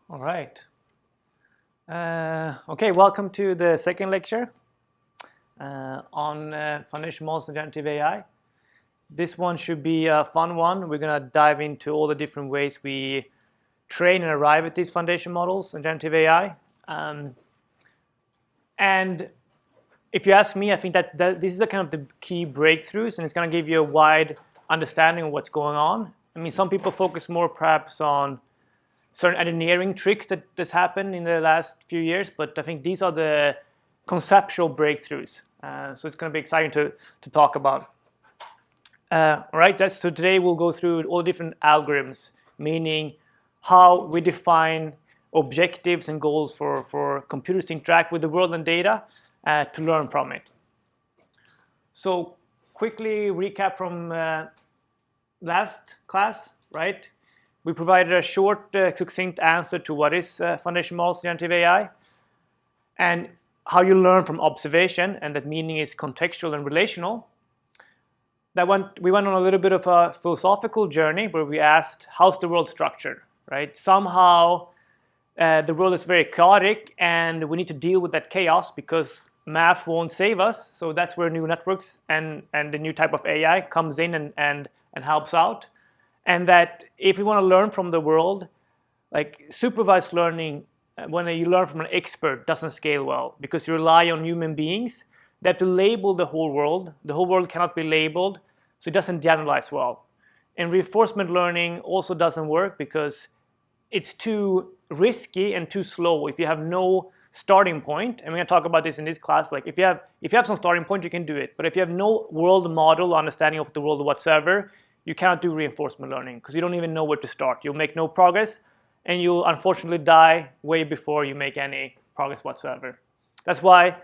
All right. Okay, welcome to the second lecture on foundation models and generative AI. This one should be a fun one. We're going to dive into all the different ways we train and arrive at these foundation models and generative AI. And if you ask me, I think that this is a kind of the key breakthroughs, and it's going to give you a wide understanding of what's going on. I mean, some people focus more perhaps on certain engineering tricks that has happened in the last few years, but I think these are the conceptual breakthroughs. So it's going to be exciting to talk about. All right, so today we'll go through all different algorithms, meaning how we define objectives and goals for computers to interact with the world and data to learn from it. So quickly recap from last class, right? We provided a short, succinct answer to what is foundation models, generative AI, and how you learn from observation, and that meaning is contextual and relational. We went on a little bit of a philosophical journey where we asked, how's the world structured, right? Somehow the world is very chaotic, and we need to deal with that chaos because math won't save us. So that's where neural networks and the new type of AI comes in and helps out. And that if we want to learn from the world, like supervised learning, when you learn from an expert, doesn't scale well because you rely on human beings that to label the whole world. The whole world cannot be labeled, so it doesn't generalize well. And reinforcement learning also doesn't work because it's too risky and too slow if you have no starting point. And we're going to talk about this in this class. Like if you have some starting point, you can do it. But if you have no world model understanding of the world whatsoever, you cannot do reinforcement learning because you don't even know where to start. You'll make no progress, and you'll unfortunately die way before you make any progress whatsoever. That's why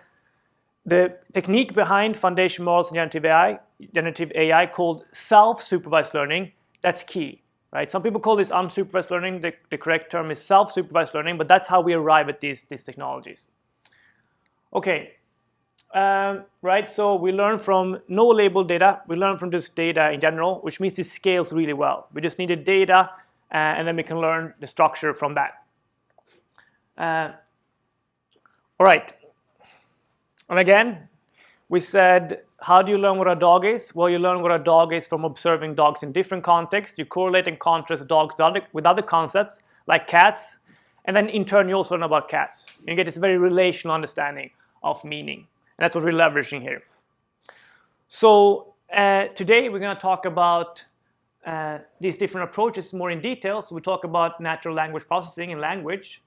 the technique behind foundation models and generative AI called self-supervised learning, that's key, right? Some people call this unsupervised learning. The correct term is self-supervised learning, but that's how we arrive at these technologies. Okay. Right, so we learn from no labeled data. We learn from just data in general, which means it scales really well. We just needed data, and then we can learn the structure from that. All right. And again, we said, how do you learn what a dog is? Well, you learn what a dog is from observing dogs in different contexts. You correlate and contrast dogs with other concepts, like cats. And then in turn, you also learn about cats. You get this very relational understanding of meaning. And that's what we're leveraging here. So today we're going to talk about these different approaches more in detail. So we talk about natural language processing and language.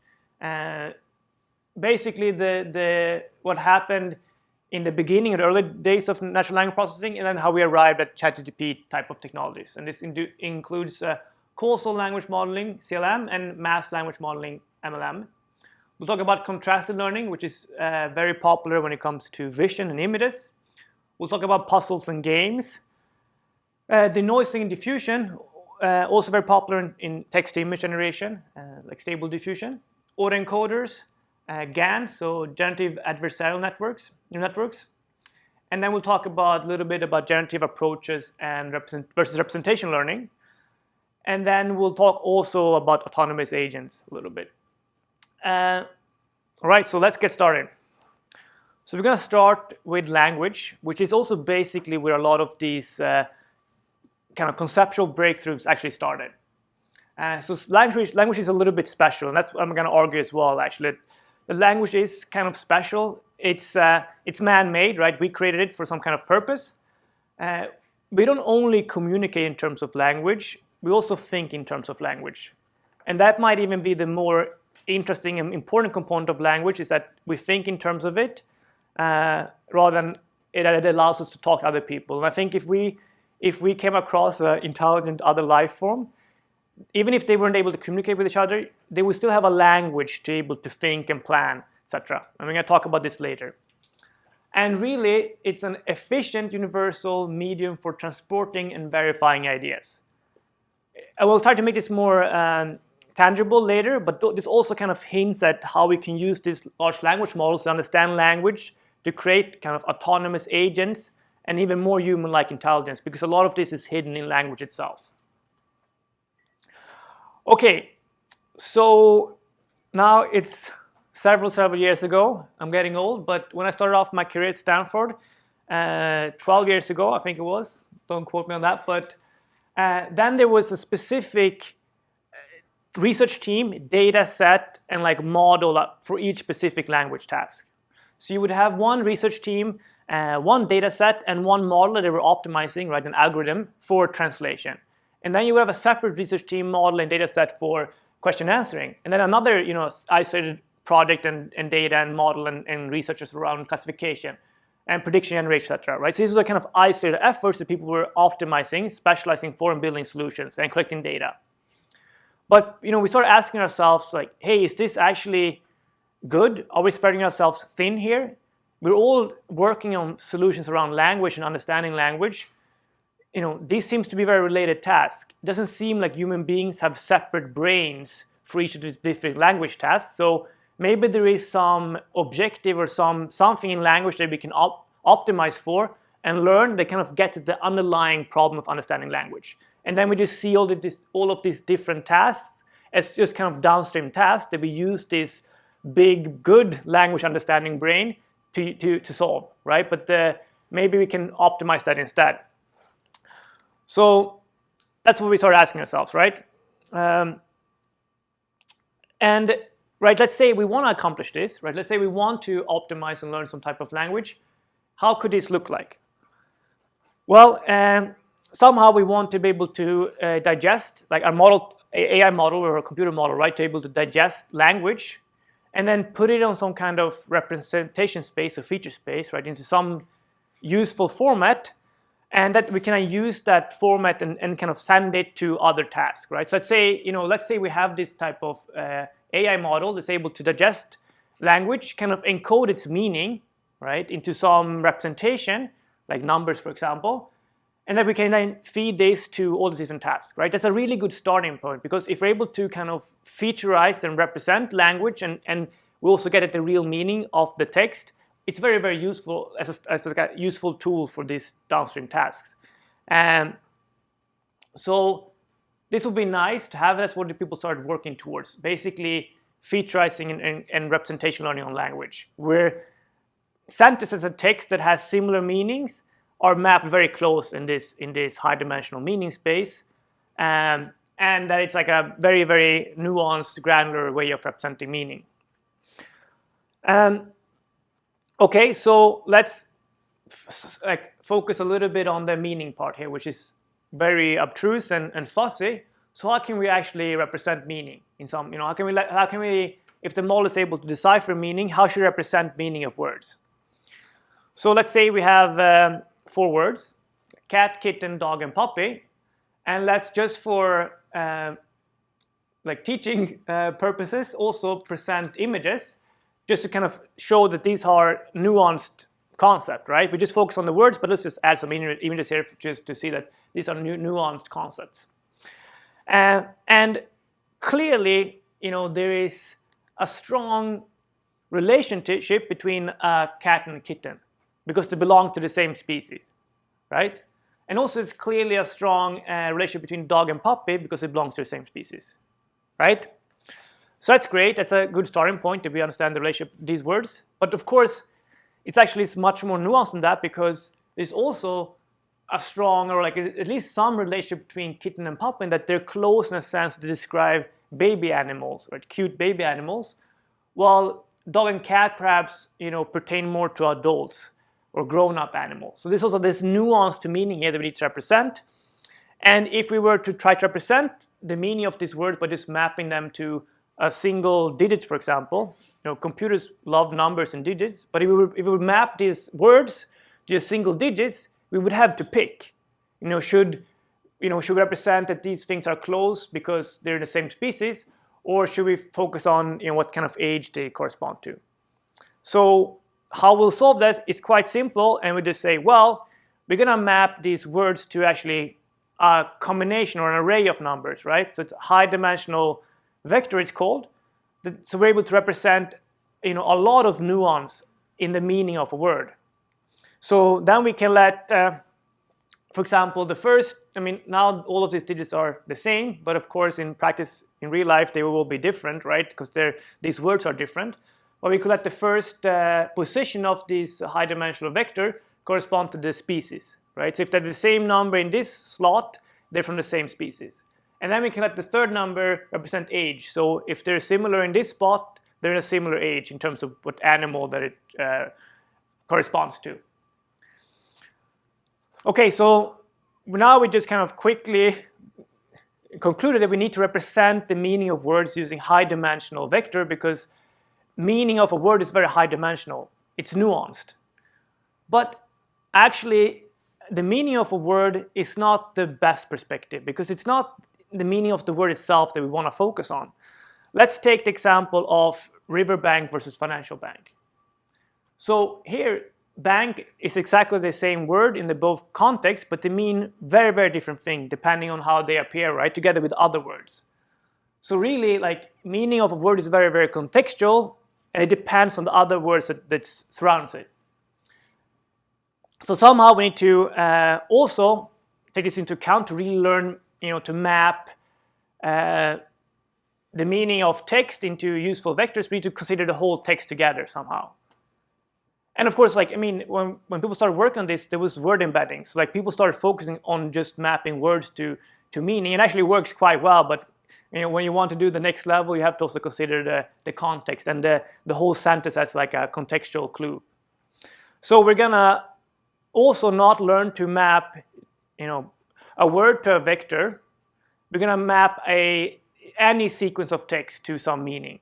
Basically, what happened in the beginning, in the early days of natural language processing, and then how we arrived at ChatGPT type of technologies. And this includes causal language modeling, CLM, and mass language modeling, MLM. We'll talk about contrastive learning, which is very popular when it comes to vision and images. We'll talk about puzzles and games. Denoising Diffusion, also very popular in text-to-image generation, like Stable-Diffusion. Auto-encoders, GANs, so generative adversarial neural networks. And then we'll talk a little bit about generative approaches and versus representation learning. And then we'll talk also about autonomous agents a little bit. All right, so let's get started. So we're going to start with language, which is also basically where a lot of these kind of conceptual breakthroughs actually started. So language is a little bit special, and that's what I'm going to argue as well, actually. The language is kind of special. It's man-made, right? We created it for some kind of purpose. We don't only communicate in terms of language, we also think in terms of language. And that might even be the more interesting and important component of language, is that we think in terms of it rather than it allows us to talk to other people. And I think if we came across an intelligent other life form, even if they weren't able to communicate with each other, they would still have a language to be able to think and plan, etc. And we're going to talk about this later. And really, it's an efficient universal medium for transporting and verifying ideas. I will try to make this more tangible later, but this also kind of hints at how we can use these large language models to understand language to create kind of autonomous agents and even more human-like intelligence, because a lot of this is hidden in language itself. Okay, so now it's several years ago. I'm getting old, but when I started off my career at Stanford, 12 years ago, I think it was, don't quote me on that, but then there was a specific research team, data set, and like model for each specific language task. So you would have one research team, one data set, and one model that they were optimizing, right, an algorithm for translation. And then you would have a separate research team, model, and data set for question answering. And then another, isolated project and data and model and researchers around classification and prediction generation, etc. Right? So these are kind of isolated efforts that people were optimizing, specializing for, and building solutions and collecting data. But we started asking ourselves, like, hey, is this actually good? Are we spreading ourselves thin here? We're all working on solutions around language and understanding language. These seems to be very related tasks. It doesn't seem like human beings have separate brains for each of these different language tasks. So maybe there is some objective or something in language that we can optimize for and learn that kind of gets at the underlying problem of understanding language. And then we just see all of these different tasks as just kind of downstream tasks that we use this big, good language understanding brain to solve, right? But maybe we can optimize that instead. So that's what we started asking ourselves, right? And right, let's say we want to accomplish this, right? Let's say we want to optimize and learn some type of language. How could this look like? Well, somehow we want to be able to digest, like our model, AI model or a computer model, right? To be able to digest language and then put it on some kind of representation space or feature space, right? Into some useful format, and that we can use that format and kind of send it to other tasks, right? So let's say we have this type of AI model that's able to digest language, kind of encode its meaning, right, into some representation, like numbers, for example, and then we can then feed this to all the different tasks, right? That's a really good starting point, because if we're able to kind of featureize and represent language and we also get at the real meaning of the text, it's very, very useful as a useful tool for these downstream tasks. And so this would be nice to have. That's what the people started working towards, basically featureizing and representation learning on language, where sentences and text that has similar meanings are mapped very close in this high-dimensional meaning space, and that it's like a very, very nuanced, granular way of representing meaning. Okay, so let's focus a little bit on the meaning part here, which is very obtuse and fuzzy. So how can we actually represent meaning in some? How can we, if the model is able to decipher meaning, how should we represent meaning of words? So let's say we have 4 words: cat, kitten, dog, and puppy, and let's just for teaching purposes also present images, just to kind of show that these are nuanced concepts, right? We just focus on the words, but let's just add some images here just to see that these are nuanced concepts. And clearly, there is a strong relationship between a cat and a kitten, because they belong to the same species, right? And also it's clearly a strong relationship between dog and puppy, because it belongs to the same species, right? So that's great. That's a good starting point that we understand the relationship of these words. But of course, it's actually much more nuanced than that, because there's also a strong, or at least some relationship between kitten and puppy, in that they're close in a sense to describe baby animals, right? Cute baby animals, while dog and cat perhaps pertain more to adults or grown-up animals. So there's also this nuance to meaning here that we need to represent. And if we were to try to represent the meaning of these words by just mapping them to a single digit, for example, computers love numbers and digits, but if we would map these words to single digits, we would have to pick. Should we represent that these things are close because they're the same species, or should we focus on what kind of age they correspond to? So how we'll solve this is quite simple, and we just say, well, we're going to map these words to actually a combination or an array of numbers, right? So it's a high-dimensional vector, it's called. So we're able to represent a lot of nuance in the meaning of a word. So then we can let, for example, the first I mean, now all of these digits are the same, but of course in practice, in real life, they will be different, right? Because these words are different. But we could let the first position of this high-dimensional vector correspond to the species, right? So if they're the same number in this slot, they're from the same species. And then we can let the third number represent age. So if they're similar in this spot, they're in a similar age in terms of what animal that it corresponds to. Okay, so now we just kind of quickly concluded that we need to represent the meaning of words using high-dimensional vector because meaning of a word is very high-dimensional. It's nuanced. But actually, the meaning of a word is not the best perspective because it's not the meaning of the word itself that we want to focus on. Let's take the example of riverbank versus financial bank. So here, bank is exactly the same word in the both contexts, but they mean very, very different thing depending on how they appear, right, together with other words. So really, like, meaning of a word is very, very contextual, and it depends on the other words that surrounds it. So somehow we need to also take this into account to really learn, to map the meaning of text into useful vectors. We need to consider the whole text together somehow. And of course, when people started working on this, there was word embeddings. Like people started focusing on just mapping words to meaning. It actually works quite well, but when you want to do the next level, you have to also consider the context and the whole sentence as like a contextual clue. So we're gonna also not learn to map, a word to a vector. We're gonna map any sequence of text to some meaning.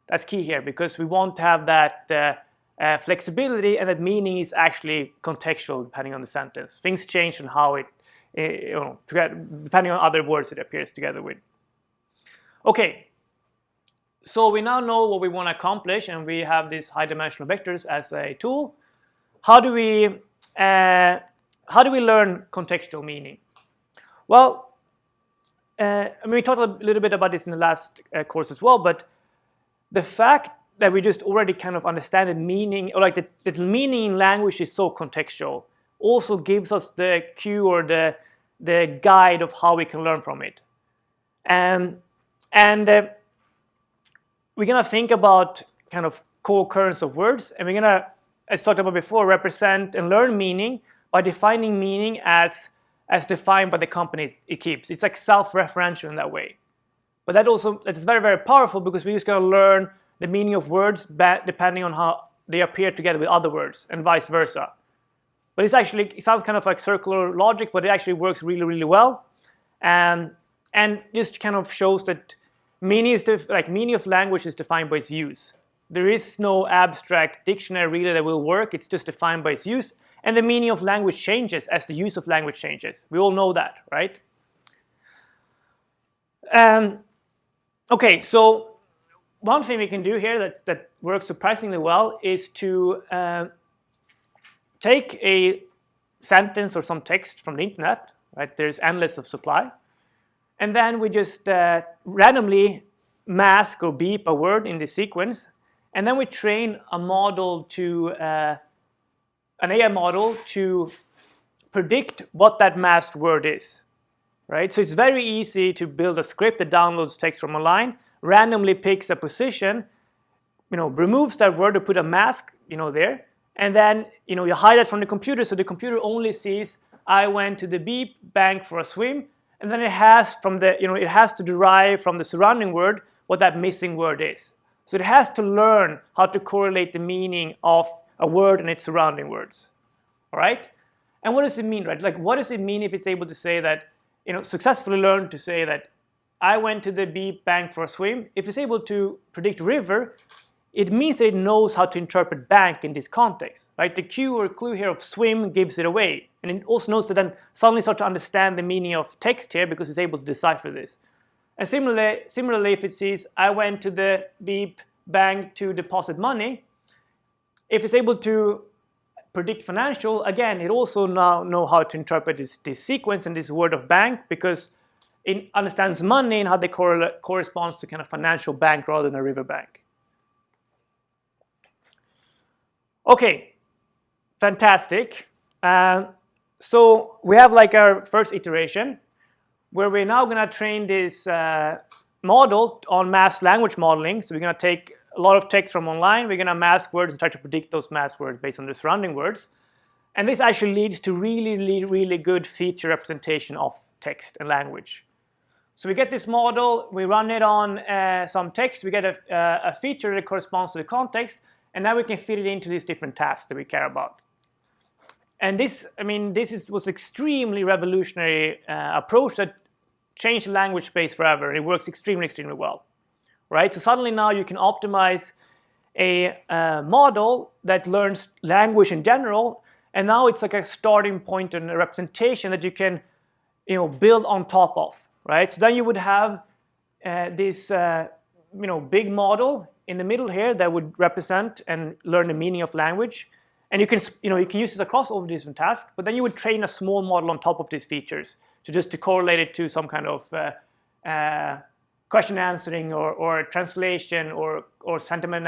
That's key here because we want to have that flexibility, and that meaning is actually contextual depending on the sentence. Things change on how it, depending on other words it appears together with. Okay, so we now know what we want to accomplish, and we have these high-dimensional vectors as a tool. How do we learn contextual meaning? Well, we talked a little bit about this in the last course as well, but the fact that we just already kind of understand the meaning, or like the meaning in language is so contextual, also gives us the cue or the guide of how we can learn from it. And we're gonna think about kind of co-occurrence of words, and we're gonna, as talked about before, represent and learn meaning by defining meaning as defined by the company it keeps. It's like self-referential in that way. But that's very, very powerful because we're just gonna learn the meaning of words depending on how they appear together with other words and vice versa. But it sounds kind of like circular logic, but it actually works really, really well. And just kind of shows that meaning of language is defined by its use. There is no abstract dictionary really that will work. It's just defined by its use. And the meaning of language changes as the use of language changes. We all know that, right? Okay, so one thing we can do here that works surprisingly well is to take a sentence or some text from the internet, right? There's endless of supply. And then we just randomly mask or beep a word in the sequence. And then we train a model an AI model to predict what that masked word is, right? So it's very easy to build a script that downloads text from online, randomly picks a position, removes that word to put a mask, there, and then, you hide that from the computer, so the computer only sees, I went to the beep bank for a swim, and then it has to derive from the surrounding word what that missing word is. So it has to learn how to correlate the meaning of a word and its surrounding words, all right? And what does it mean, right? Like, what does it mean if it's able to say that, successfully learn to say that I went to the beep bank for a swim? If it's able to predict river, it means that it knows how to interpret bank in this context, right? The cue or clue here of swim gives it away. And it also knows to then suddenly start to understand the meaning of text here because it's able to decipher this. And similarly, if it sees, I went to the beep bank to deposit money, if it's able to predict financial, again, it also now know how to interpret this sequence and this word of bank because it understands money and how they corresponds to kind of financial bank rather than a river bank. Okay, fantastic. So we have like our first iteration, where we're now going to train this model on masked language modeling. So we're going to take a lot of text from online, we're going to mask words and try to predict those masked words based on the surrounding words. And this actually leads to really good feature representation of text and language. So we get this model, we run it on some text, we get a feature that corresponds to the context, and now we can fit it into these different tasks that we care about. And this, I mean, was extremely revolutionary approach that changed the language space forever, and it works extremely well, right? So suddenly now you can optimize a model that learns language in general, and now it's like a starting point and a representation that you can, build on top of, right? So then you would have this, big model in the middle here that would represent and learn the meaning of language. And you can use this across all of these different tasks, but then you would train a small model on top of these features to correlate it to some kind of question answering or translation or sentiment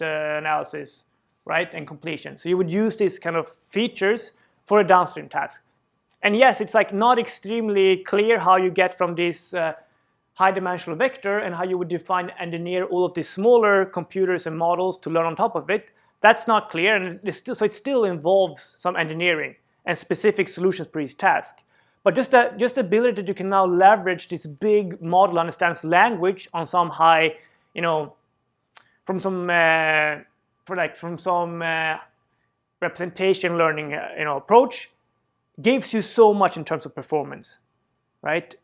analysis, right, and completion. So you would use these kind of features for a downstream task. And yes, it's like not extremely clear how you get from this high-dimensional vector and how you would define engineer all of these smaller computers and models to learn on top of it. That's not clear, and it still involves some engineering and specific solutions per each task. But just the ability that you can now leverage this big model that understands language on some high, from some representation learning, approach, gives you so much in terms of performance, right?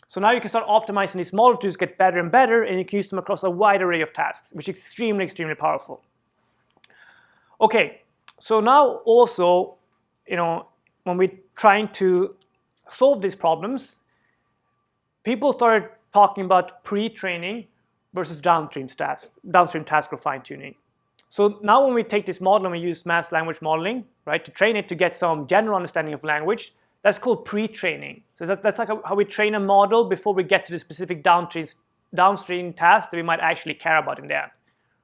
So now you can start optimizing this model to just get better and better, and you can use them across a wide array of tasks, which is extremely powerful. Okay, so now also, when we're trying to solve these problems, people started talking about pre-training versus downstream task or fine-tuning. So now when we take this model and we use masked language modeling, right, to train it to get some general understanding of language, that's called pre-training. So that's like how we train a model before we get to the specific downstream task that we might actually care about in the end.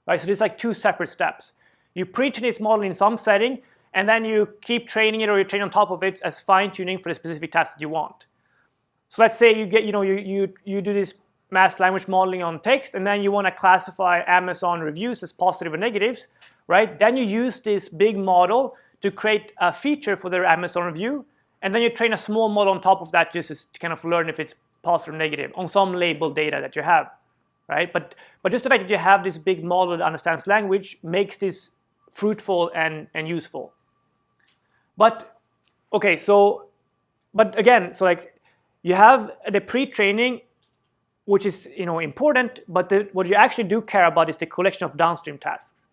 Right? So there's like two separate steps. You pre-train this model in some setting, and then you keep training it, or you train on top of it as fine-tuning for the specific task that you want. So let's say you get, you do this masked language modeling on text, and then you want to classify Amazon reviews as positive or negatives, right? Then you use this big model to create a feature for their Amazon review, and then you train a small model on top of that just to kind of learn if it's positive or negative on some labeled data that you have, right? But just the fact that you have this big model that understands language makes this fruitful and useful. But okay, but again, so like you have the pre-training, which is important, but what you actually do care about is the collection of downstream tasks.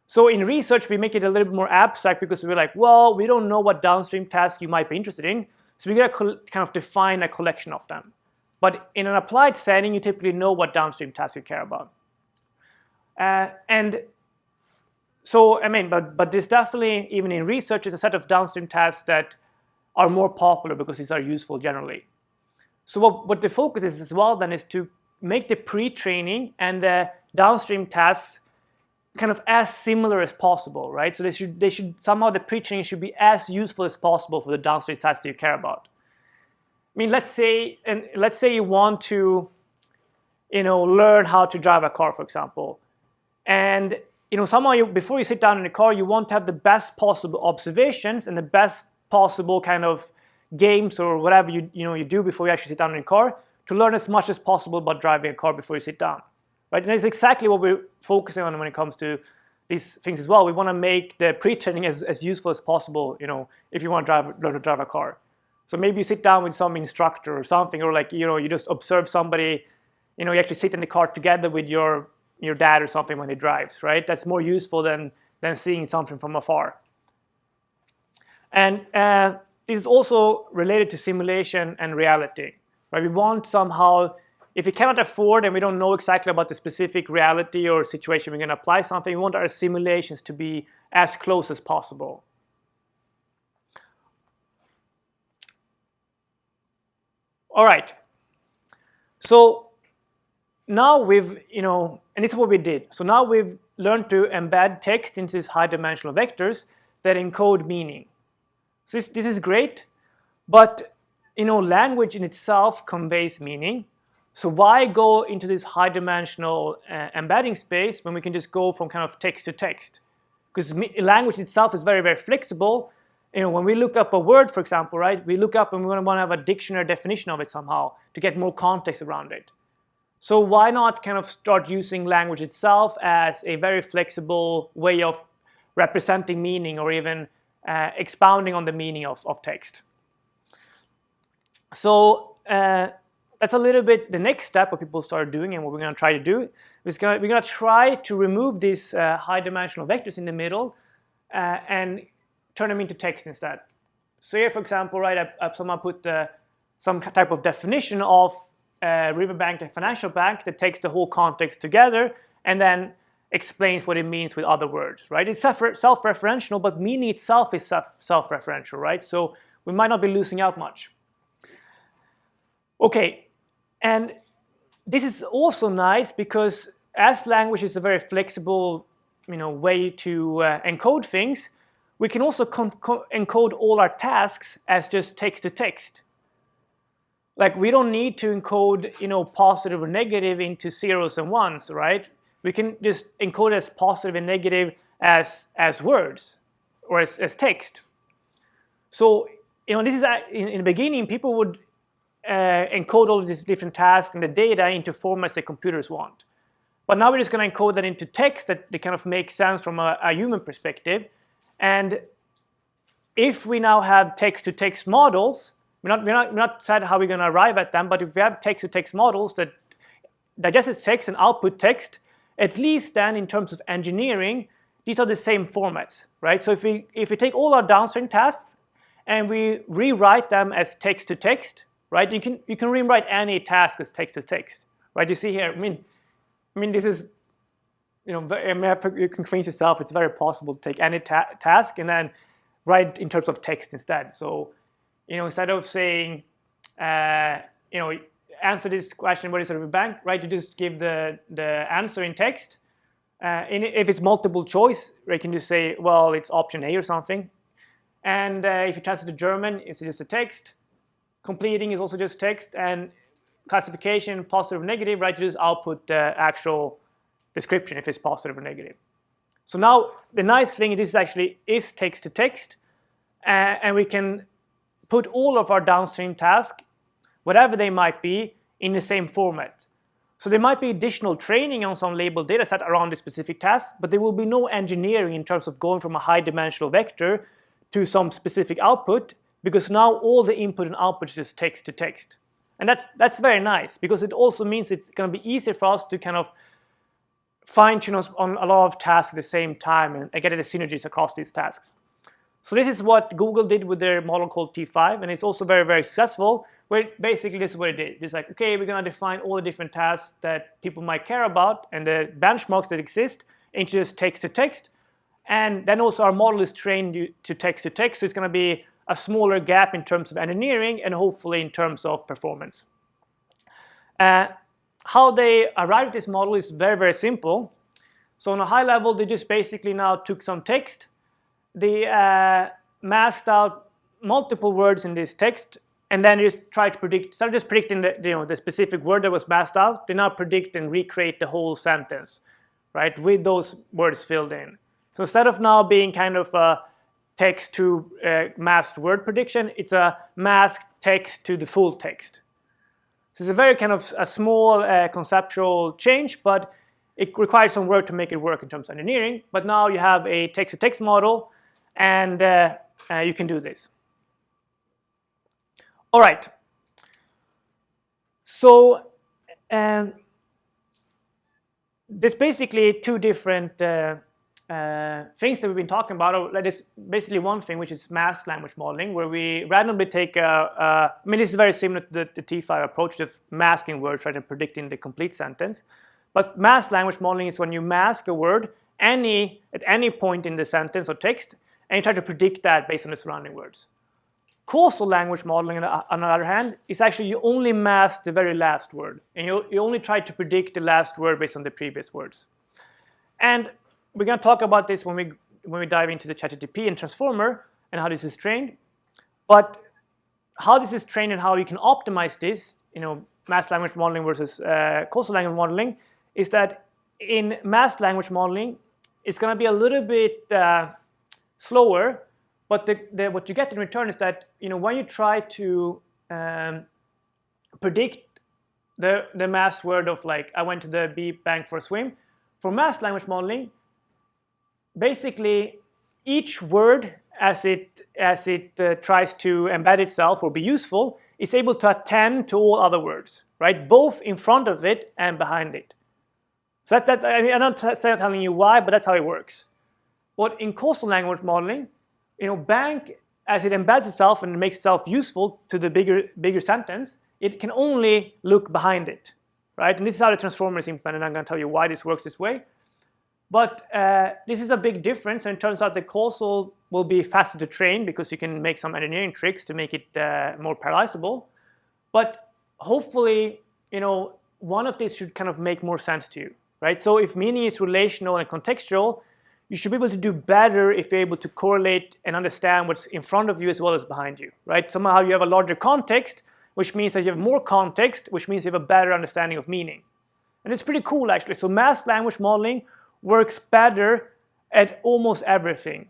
So in research, we make it a little bit more abstract because we're like, well, we don't know what downstream tasks you might be interested in, so we gotta kind of define a collection of them. But in an applied setting, you typically know what downstream tasks you care about. And so, but there's definitely, even in research, is a set of downstream tasks that are more popular because these are useful generally. So what the focus is as well then is to make the pre-training and the downstream tasks kind of as similar as possible, right? So they should somehow, the pre-training should be as useful as possible for the downstream tasks that you care about. Let's say you want to, learn how to drive a car, for example, and somehow before you sit down in the car, you want to have the best possible observations and the best possible kind of games or whatever you do before you actually sit down in the car to learn as much as possible about driving a car before you sit down, right? And that's exactly what we're focusing on when it comes to these things as well. We want to make the pre-training as useful as possible, if you want to learn to drive a car. So maybe you sit down with some instructor or something, or you just observe somebody, you actually sit in the car together with your dad or something when he drives, right? That's more useful than seeing something from afar. And this is also related to simulation and reality, right? We want somehow, if we cannot afford and we don't know exactly about the specific reality or situation we're going to apply something, we want our simulations to be as close as possible. All right. So now we've, and this is what we did. So now we've learned to embed text into these high-dimensional vectors that encode meaning, So this is great, but language in itself conveys meaning. So why go into this high-dimensional embedding space when we can just go from kind of text to text? Because language itself is very, very flexible. When we look up a word, for example, right, we look up and we want to have a dictionary definition of it somehow to get more context around it. So why not kind of start using language itself as a very flexible way of representing meaning or even expounding on the meaning of text? So that's a little bit the next step what people start doing, and what we're going to try to do is we're going to try to remove these high-dimensional vectors in the middle and turn them into text instead. So here, for example, right, someone put some type of definition of Riverbank and financial bank that takes the whole context together and then explains what it means with other words, right? It's self-referential, but meaning itself is self-referential, right? So we might not be losing out much. Okay, and this is also nice because as language is a very flexible, way to encode things, we can also encode all our tasks as just text to text. Like we don't need to encode, positive or negative into zeros and ones, right? We can just encode as positive and negative as words or as text. So, this is in the beginning, people would encode all of these different tasks and the data into formats that computers want. But now we're just going to encode that into text that kind of makes sense from a human perspective. And if we now have text-to-text models, we're not said how we're going to arrive at them, but if we have text-to-text models that digest text and output text, at least then in terms of engineering, these are the same formats, right? So if we take all our downstream tasks and we rewrite them as text-to-text, right? You can rewrite any task as text-to-text, right? You see here, I mean, this is, you can convince yourself it's very possible to take any task and then write in terms of text instead. So, instead of saying, answer this question, what is a bank, right? You just give the answer in text. If it's multiple choice, you can just say, well, it's option A or something. And if you translate to German, it's just a text. Completing is also just text. And classification, positive or negative, right? You just output the actual description if it's positive or negative. So now the nice thing, this actually is text to text, and we can put all of our downstream tasks, whatever they might be, in the same format. So there might be additional training on some labeled data set around the specific task, but there will be no engineering in terms of going from a high-dimensional vector to some specific output, because now all the input and output is just text to text. And that's very nice, because it also means it's going to be easier for us to kind of fine-tune us on a lot of tasks at the same time and get the synergies across these tasks. So this is what Google did with their model called T5, and it's also very, very successful, where basically this is what it did. It's like, okay, we're going to define all the different tasks that people might care about and the benchmarks that exist into just text to text. And then also our model is trained to text, so it's going to be a smaller gap in terms of engineering and hopefully in terms of performance. How they arrived at this model is very, very simple. So on a high level, they just basically now took some text. They masked out multiple words in this text, and then just tried to predict, instead of just predicting the specific word that was masked out, they now predict and recreate the whole sentence, right, with those words filled in. So instead of now being kind of a text to masked word prediction, it's a masked text to the full text. So it's a very kind of a small conceptual change, but it requires some work to make it work in terms of engineering. But now you have a text-to-text model, and you can do this. All right. So there's basically two different things that we've been talking about. There's basically one thing, which is masked language modeling, where we randomly take I mean, this is very similar to the T5 approach of masking words, right, and predicting the complete sentence. But masked language modeling is when you mask a word at any point in the sentence or text, and you try to predict that based on the surrounding words. Causal language modeling, on the other hand, is actually you only mask the very last word, and you only try to predict the last word based on the previous words. And we're going to talk about this when we dive into the ChatGPT and transformer and how this is trained. But how this is trained and how you can optimize this, mass language modeling versus causal language modeling, is that in mass language modeling, it's going to be a little bit slower, but what you get in return is that when you try to predict the mass word of like I went to the bank for a swim, for mass language modeling, basically each word as it tries to embed itself or be useful is able to attend to all other words, right? Both in front of it and behind it. So I'm not telling you why, but that's how it works. But in causal language modeling, bank, as it embeds itself and makes itself useful to the bigger sentence, it can only look behind it, right? And this is how the transformer is implemented, and I'm going to tell you why this works this way. But this is a big difference, and it turns out the causal will be faster to train because you can make some engineering tricks to make it more parallelizable. But hopefully, one of these should kind of make more sense to you, right? So if meaning is relational and contextual, you should be able to do better if you're able to correlate and understand what's in front of you as well as behind you, right? Somehow you have a larger context, which means that you have more context, which means you have a better understanding of meaning. And it's pretty cool, actually. So mass language modeling works better at almost everything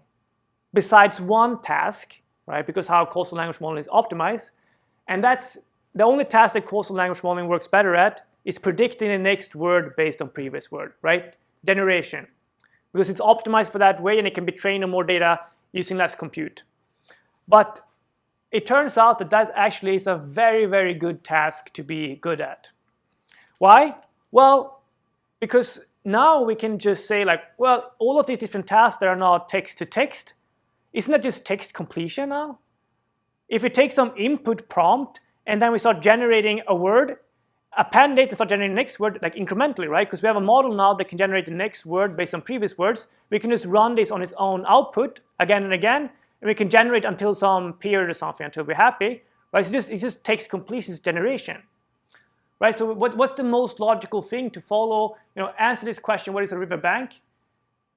besides one task, right? Because how causal language modeling is optimized. And that's the only task that causal language modeling works better at is predicting the next word based on previous word, right? Generation. Because it's optimized for that way and it can be trained on more data using less compute. But it turns out that that actually is a very, very good task to be good at. Why? Well, because now we can just say like, well, all of these different tasks that are now text to text, isn't that just text completion now? If we take some input prompt and then we start generating a word, append it and start generating the next word like incrementally, right? Because we have a model now that can generate the next word based on previous words. We can just run this on its own output again and again, and we can generate until some period or something until we're happy, right? It's just text completion generation. Right, so what's the most logical thing to follow? Answer this question, what is a riverbank?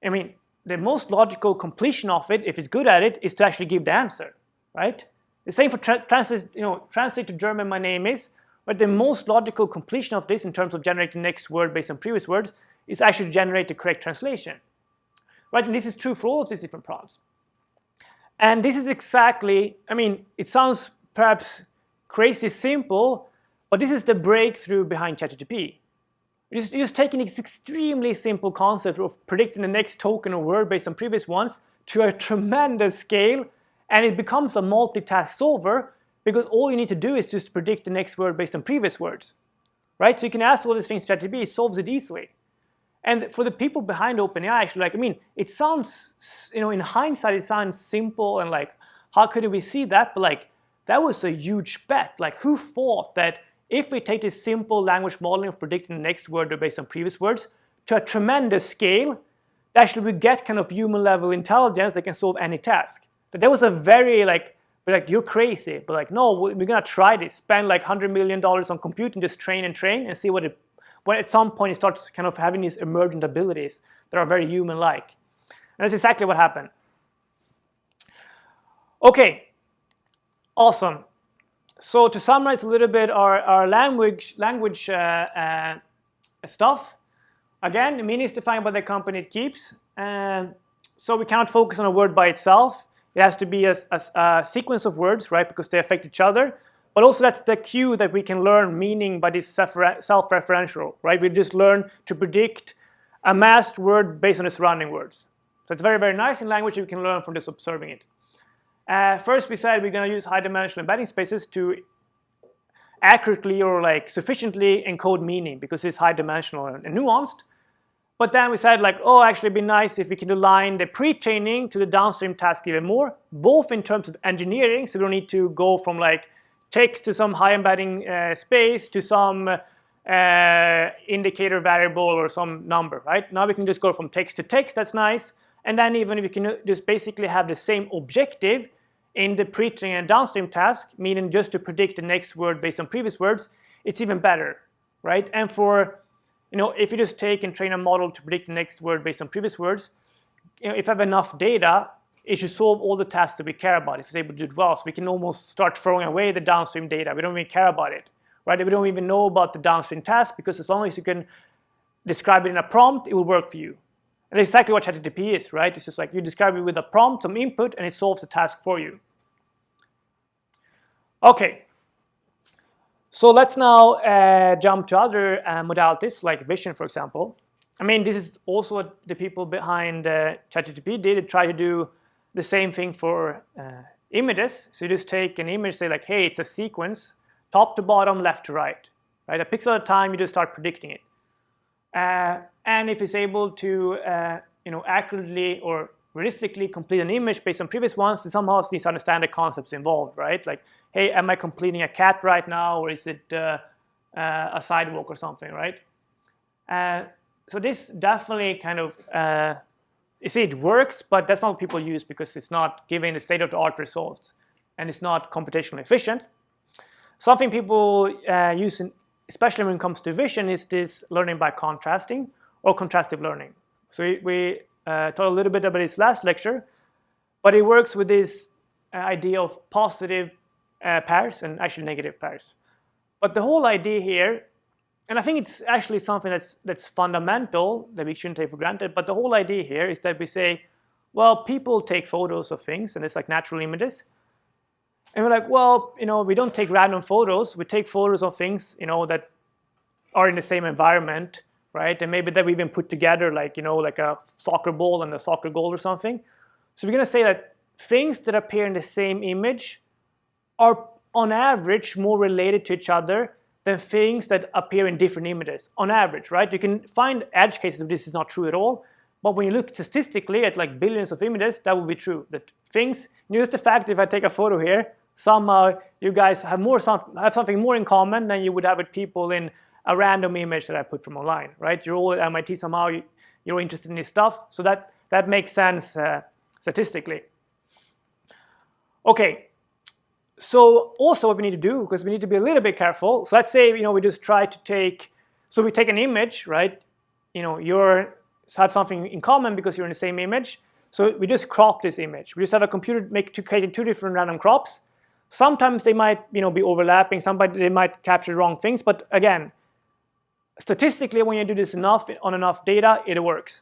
I mean, the most logical completion of it, if it's good at it, is to actually give the answer, right? The same for translate to German, my name is, but the most logical completion of this in terms of generating the next word based on previous words is actually to generate the correct translation, right? And this is true for all of these different prompts. And this is exactly, I mean, it sounds perhaps crazy simple, but this is the breakthrough behind ChatGPT. You're just taking this extremely simple concept of predicting the next token or word based on previous ones to a tremendous scale, and it becomes a multitask solver because all you need to do is just predict the next word based on previous words, right? So you can ask all these things to ChatGPT, it solves it easily. And for the people behind OpenAI, actually, it sounds, in hindsight, it sounds simple and like, how could we see that? But that was a huge bet. Like, who thought that if we take this simple language modeling of predicting the next word based on previous words to a tremendous scale, actually we get kind of human level intelligence that can solve any task. But that was a very you're crazy. But no, we're gonna try this. Spend $100 million on compute and just train and see when at some point it starts kind of having these emergent abilities that are very human-like. And that's exactly what happened. Okay, awesome. So to summarize a little bit our language stuff, again, the meaning is defined by the company it keeps. So we cannot focus on a word by itself. It has to be a sequence of words, right, because they affect each other. But also that's the cue that we can learn meaning by this self-referential, right? We just learn to predict a masked word based on the surrounding words. So it's very, very nice in language. We can learn from just observing it. First, we said we're going to use high-dimensional embedding spaces to accurately or sufficiently encode meaning because it's high-dimensional and nuanced. But then we said actually it'd be nice if we can align the pre-training to the downstream task even more, both in terms of engineering, so we don't need to go from text to some high embedding space to some indicator variable or some number, right? Now we can just go from text to text, that's nice. And then even if we can just basically have the same objective in the pre-training and downstream task, meaning just to predict the next word based on previous words, it's even better, right? And for, if you just take and train a model to predict the next word based on previous words, if you have enough data, it should solve all the tasks that we care about if it's able to do it well. So we can almost start throwing away the downstream data. We don't even care about it, right? We don't even know about the downstream task because as long as you can describe it in a prompt, it will work for you. And that's exactly what ChatGPT is, right? It's just like you describe it with a prompt, some input, and it solves the task for you. Okay. So let's now jump to other modalities like vision, for example. I mean, this is also what the people behind ChatGPT did. They try to do the same thing for images. So you just take an image, say like, hey, it's a sequence, top to bottom, left to right, right? A pixel at a time, you just start predicting it. And if it's able to accurately or realistically complete an image based on previous ones, it somehow needs to understand the concepts involved, right? Like, hey, am I completing a cat right now, or is it a sidewalk or something, right? So this definitely kind of, you see, it works, but that's not what people use because it's not giving the state-of-the-art results, and it's not computationally efficient. Something people use, especially when it comes to vision, is this learning by contrasting or contrastive learning. So we talked a little bit about this last lecture, but it works with this idea of positive pairs and actually negative pairs. But the whole idea here, and I think it's actually something that's fundamental that we shouldn't take for granted, but the whole idea here is that we say, well, people take photos of things, and it's like natural images. And we're like, well, we don't take random photos. We take photos of things, that are in the same environment, right? And maybe that we even put together, like a soccer ball and a soccer goal or something. So we're going to say that things that appear in the same image are, on average, more related to each other than things that appear in different images, on average, right? You can find edge cases if this is not true at all. But when you look statistically at like billions of images, that will be true. That things, just the fact that if I take a photo here, somehow you guys have something more in common than you would have with people in a random image that I put from online, right? You're all at MIT somehow, you're interested in this stuff, so that makes sense statistically. Okay, so also what we need to do, because we need to be a little bit careful, so let's say we just try to take, so we take an image, right? You have something in common because you're in the same image, so we just crop this image. We just have a computer creating two different random crops. Sometimes they might be overlapping, sometimes they might capture the wrong things, but again, statistically when you do this on enough data, it works.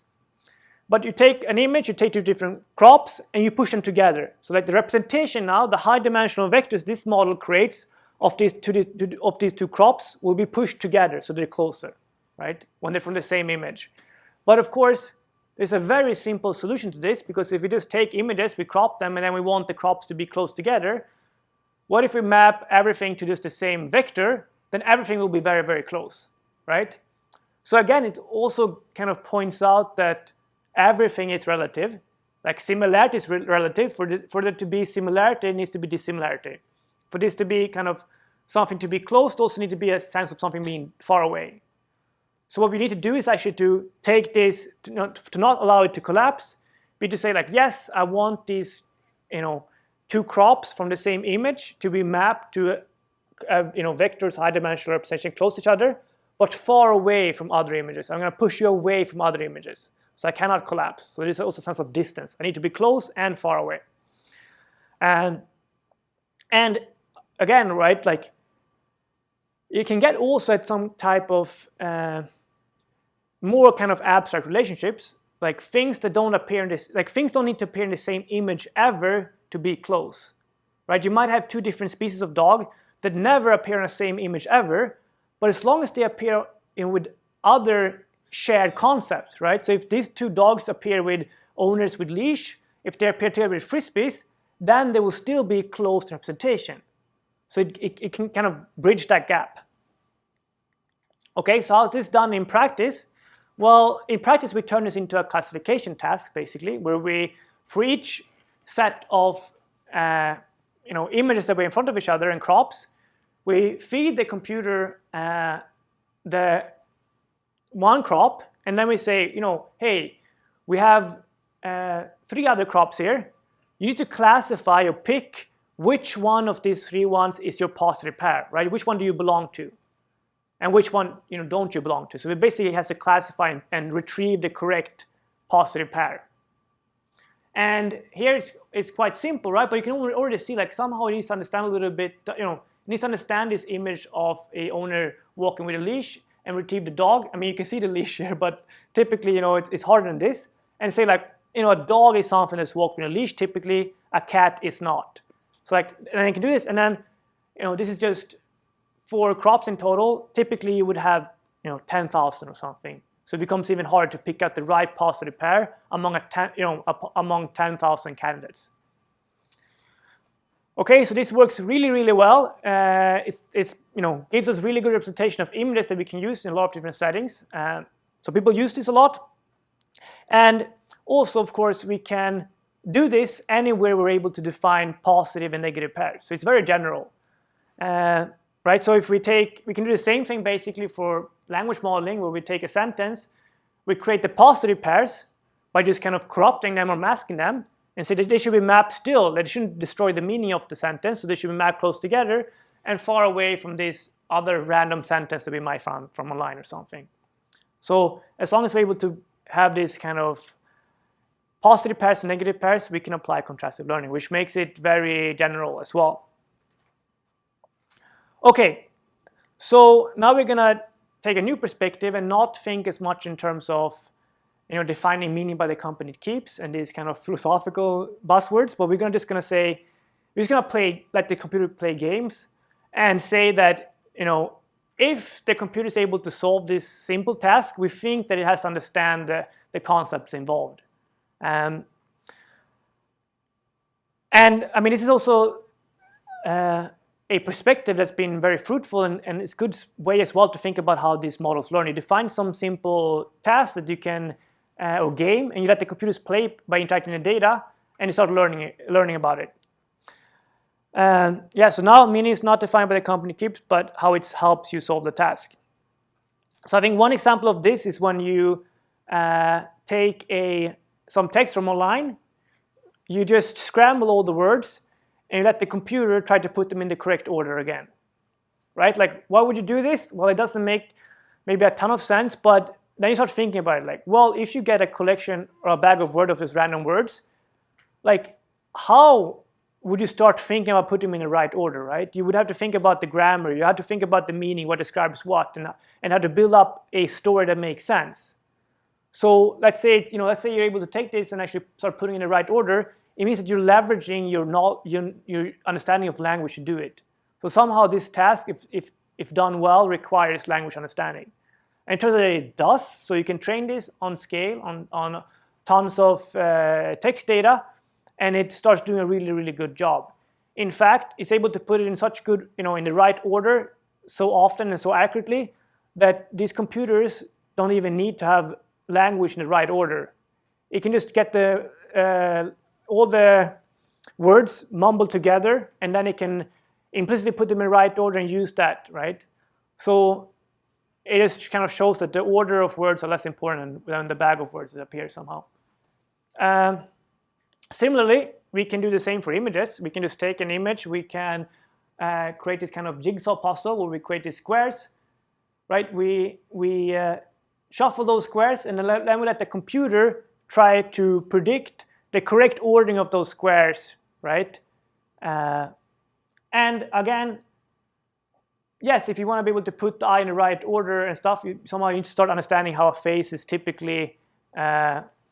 But you take an image, you take two different crops, and you push them together. So like the representation now, the high dimensional vectors this model creates of these two crops will be pushed together so they're closer, right? When they're from the same image. But of course, there's a very simple solution to this, because if we just take images, we crop them, and then we want the crops to be close together, what if we map everything to just the same vector? Then everything will be very, very close, right? So again, it also kind of points out that everything is relative. Like similarity is relative. For there to be similarity, it needs to be dissimilarity. For this to be kind of something to be close, also need to be a sense of something being far away. So what we need to do is actually to take this, to not allow it to collapse, but to say like, yes, I want these, two crops from the same image to be mapped to, vectors, high dimensional representation close to each other, but far away from other images. I'm going to push you away from other images. So I cannot collapse. So there's also a sense of distance. I need to be close and far away. And again, right, like you can get also at some type of more kind of abstract relationships, like things that don't appear in this, like things don't need to appear in the same image ever to be close, right? You might have two different species of dog that never appear in the same image ever, but as long as they appear with other shared concepts, right? So if these two dogs appear with owners with leash, if they appear together with frisbees, then they will still be close to representation. So it can kind of bridge that gap. Okay, so how is this done in practice? Well, in practice, we turn this into a classification task, basically, where we, for each set of images that were in front of each other and crops, we feed the computer the one crop, and then we say, hey, we have 3 other crops here. You need to classify or pick which one of these 3 ones is your positive pair, right? Which one do you belong to? And which one don't you belong to? So it basically has to classify and retrieve the correct positive pair. And here it's quite simple, right? But you can already see like somehow it needs to understand a little bit, it needs to understand this image of a owner walking with a leash and retrieve the dog. I mean, you can see the leash here, but typically, it's harder than this. And say like, a dog is something that's walking with a leash. Typically, a cat is not. So like, and then you can do this, and then, this is just 4 crops in total. Typically, you would have, 10,000 or something. So it becomes even harder to pick out the right positive pair among among 10,000 candidates. Okay, so this works really, really well. It's gives us really good representation of images that we can use in a lot of different settings. So people use this a lot. And also, of course, we can do this anywhere we're able to define positive and negative pairs. So it's very general. Right, so if we can do the same thing basically for language modeling, where we take a sentence, we create the positive pairs by just kind of corrupting them or masking them, and say that they should be mapped still. They shouldn't destroy the meaning of the sentence, so they should be mapped close together and far away from this other random sentence that we might find from online or something. So as long as we're able to have this kind of positive pairs and negative pairs, we can apply contrastive learning, which makes it very general as well. Okay, so now we're going to take a new perspective and not think as much in terms of defining meaning by the company it keeps and these kind of philosophical buzzwords, but we're just going to let the computer play games and say that if the computer is able to solve this simple task, we think that it has to understand the concepts involved. And I mean, this is also a perspective that's been very fruitful, and it's a good way as well to think about how these models learn. You define some simple task that you can, or game, and you let the computers play by interacting the data, and you start learning about it. So now meaning is not defined by the company keeps, but how it helps you solve the task. So I think one example of this is when you take some text from online, you just scramble all the words, and you let the computer try to put them in the correct order again, right? Like, why would you do this? Well, it doesn't make maybe a ton of sense, but then you start thinking about it, like, well, if you get a collection or a bag of words of these random words, like, how would you start thinking about putting them in the right order, right? You would have to think about the grammar, you have to think about the meaning, what describes what, and how to build up a story that makes sense. So let's say you're able to take this and actually start putting it in the right order. It means that you're leveraging your understanding of language to do it. So somehow this task, if done well, requires language understanding. And it turns out that it does. So you can train this on scale, on tons of text data, and it starts doing a really, really good job. In fact, it's able to put it in such good, in the right order so often and so accurately that these computers don't even need to have language in the right order. It can just get all the words mumbled together, and then it can implicitly put them in the right order and use that, right? So it just kind of shows that the order of words are less important than the bag of words that appear somehow. Similarly, we can do the same for images. We can just take an image, we can create this kind of jigsaw puzzle where we create these squares, right? We shuffle those squares, and then we let the computer try to predict the correct ordering of those squares, right? And again, yes, if you want to be able to put the eye in the right order and stuff, somehow you need to start understanding how a face is typically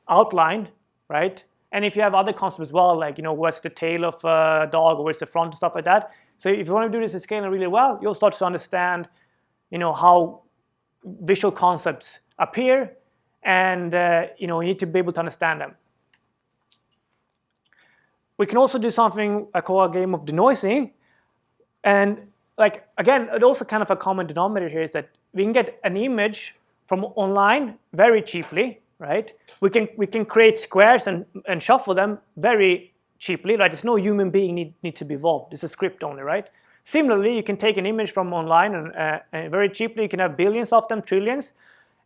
outlined, right? And if you have other concepts as well, like what's the tail of a dog or where's the front and stuff like that. So if you want to do this at scale really well, you'll start to understand, how visual concepts appear, and you need to be able to understand them. We can also do something I call a game of denoising, and again, it also kind of a common denominator here is that we can get an image from online very cheaply, right? We can create squares and shuffle them very cheaply, right? There's no human being need to be involved. It's a script only, right? Similarly, you can take an image from online and very cheaply you can have billions of them, trillions,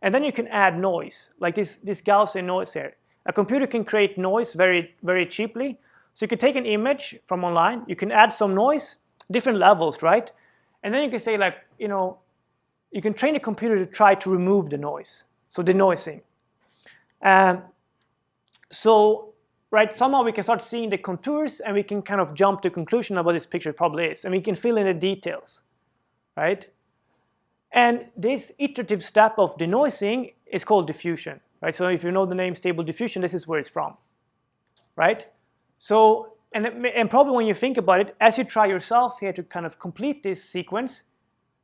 and then you can add noise, like this Gaussian noise here. A computer can create noise very, very cheaply. So you can take an image from online, you can add some noise, different levels, right? And then you can say you can train the computer to try to remove the noise, so denoising. So right, somehow we can start seeing the contours and we can kind of jump to a conclusion of what this picture probably is, and we can fill in the details, right? And this iterative step of denoising is called diffusion, right? So if you know the name Stable Diffusion, this is where it's from, right? So, and probably when you think about it, as you try yourself here to kind of complete this sequence,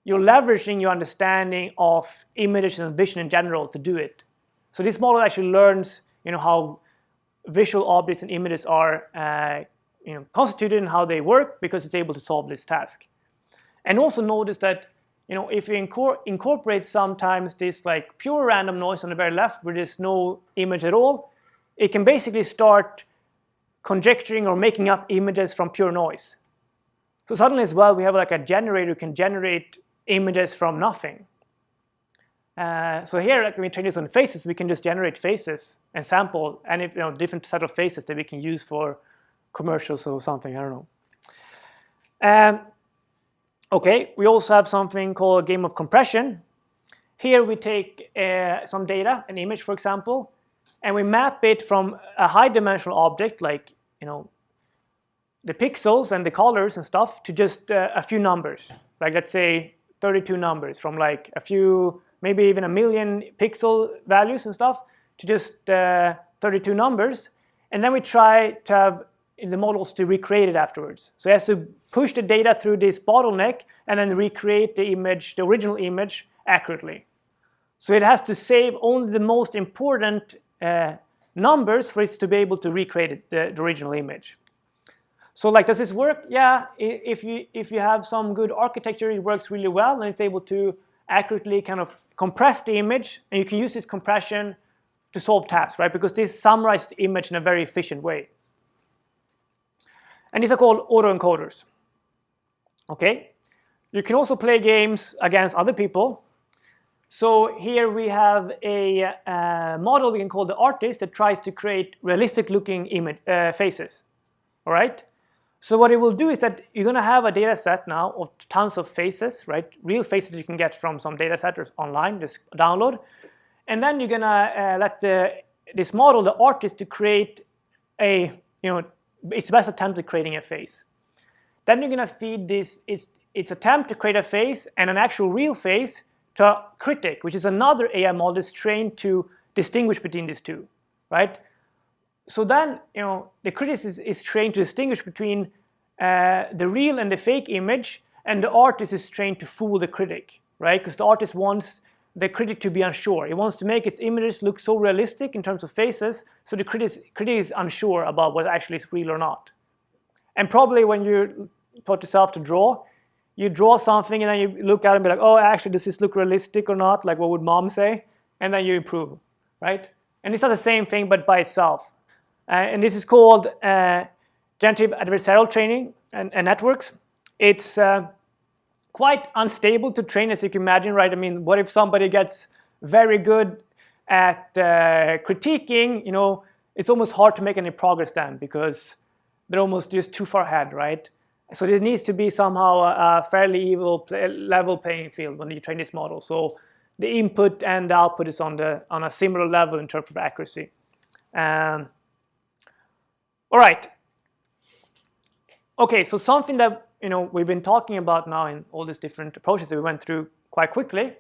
you're leveraging your understanding of images and vision in general to do it. So this model actually learns, how visual objects and images are, constituted and how they work because it's able to solve this task. And also notice that, if you incorporate sometimes this like pure random noise on the very left where there's no image at all, it can basically start conjecturing or making up images from pure noise. So suddenly as well, we have like a generator who can generate images from nothing. So here, like when we train this on faces, we can just generate faces and sample any different set of faces that we can use for commercials or something. I don't know. Okay, we also have something called a game of compression. Here we take some data, an image, for example, and we map it from a high-dimensional object, like the pixels and the colors and stuff, to just a few numbers. Like let's say 32 numbers, from like a few, maybe even a million pixel values and stuff, to just 32 numbers. And then we try to have in the models to recreate it afterwards. So it has to push the data through this bottleneck and then recreate the image, the original image, accurately. So it has to save only the most important numbers for it to be able to recreate it, the original image. So like, does this work? Yeah, if you have some good architecture, it works really well, and it's able to accurately kind of compress the image, and you can use this compression to solve tasks, right? Because this summarizes the image in a very efficient way. And these are called auto-encoders. Okay? You can also play games against other people. So here we have a model we can call the artist that tries to create realistic-looking faces. All right? So what it will do is that you're going to have a data set now of tons of faces, right? Real faces you can get from some data set or online, just download. And then you're going to let this model, the artist, to create a, its best attempt at creating a face. Then you're going to feed this its attempt to create a face and an actual real face to a critic, which is another AI model that's trained to distinguish between these two, right? So then, the critic is trained to distinguish between the real and the fake image, and the artist is trained to fool the critic, right? Because the artist wants the critic to be unsure. It wants to make its images look so realistic in terms of faces, so the critic is unsure about what actually is real or not. And probably when you taught yourself to draw, you draw something and then you look at it and be like, oh, actually, does this look realistic or not? Like, what would mom say? And then you improve, right? And it's not the same thing, but by itself. And this is called generative adversarial training and networks. It's quite unstable to train, as you can imagine, right? I mean, what if somebody gets very good at critiquing? It's almost hard to make any progress then because they're almost just too far ahead, right? So there needs to be somehow a fairly level playing field when you train this model. So the input and the output is on a similar level in terms of accuracy. All right. Okay, so something that we've been talking about now in all these different approaches that we went through quite quickly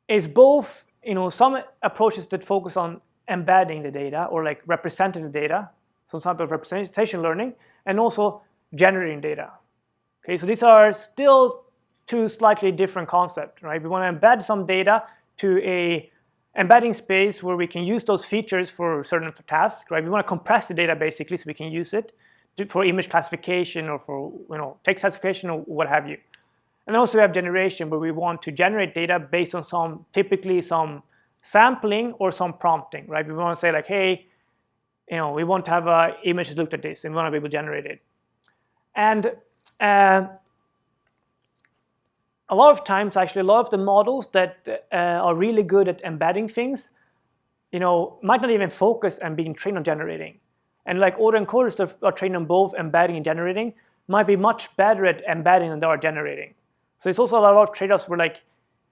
is both some approaches that focus on embedding the data or like representing the data, some type of representation learning, and also generating data. Okay, so these are still two slightly different concepts, right? We want to embed some data to a embedding space where we can use those features for certain tasks, right? We want to compress the data basically so we can use it for image classification or for text classification or what have you. And also we have generation where we want to generate data based on typically some sampling or some prompting, right? We want to say like, hey, we want to have an image that looked at this and we want to be able to generate it. And a lot of times, actually, a lot of the models that are really good at embedding things, might not even focus on being trained on generating. And like autoencoders that are trained on both embedding and generating might be much better at embedding than they are generating. So it's also a lot of trade-offs where like,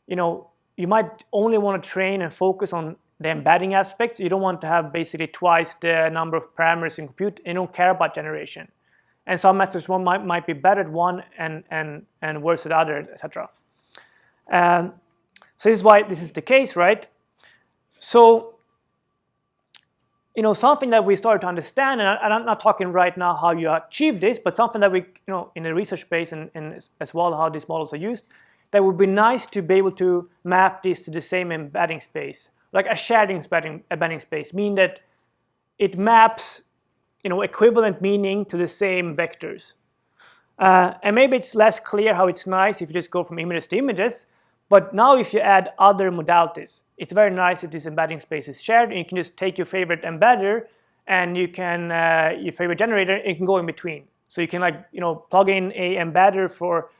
you might only want to train and focus on the embedding aspect. You don't want to have basically twice the number of parameters in compute. You don't care about generation. And some methods might be better at one and worse at other, etc. So this is why this is the case, right? So, something that we started to understand, and I'm not talking right now how you achieve this, but something that we, in the research space and as well how these models are used, that would be nice to be able to map this to the same embedding space, like a shared embedding space, meaning that it maps, equivalent meaning to the same vectors. And maybe it's less clear how it's nice if you just go from images to images, but now if you add other modalities, it's very nice if this embedding space is shared, and you can just take your favorite embedder and you can, your favorite generator, and you can go in between. So you can plug in a embedder for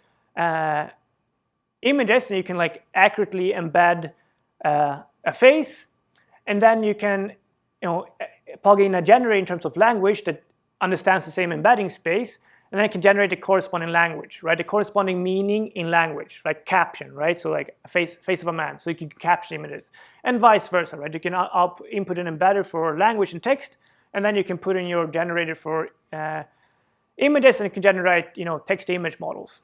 images, and you can accurately embed a face, and then you can plug in a generator in terms of language that understands the same embedding space, and then it can generate the corresponding language, right? The corresponding meaning in language, like caption, right? So like a face of a man, so you can caption images, and vice versa, right? You can input an embedder for language and text, and then you can put in your generator for images, and it can generate text-to-image models.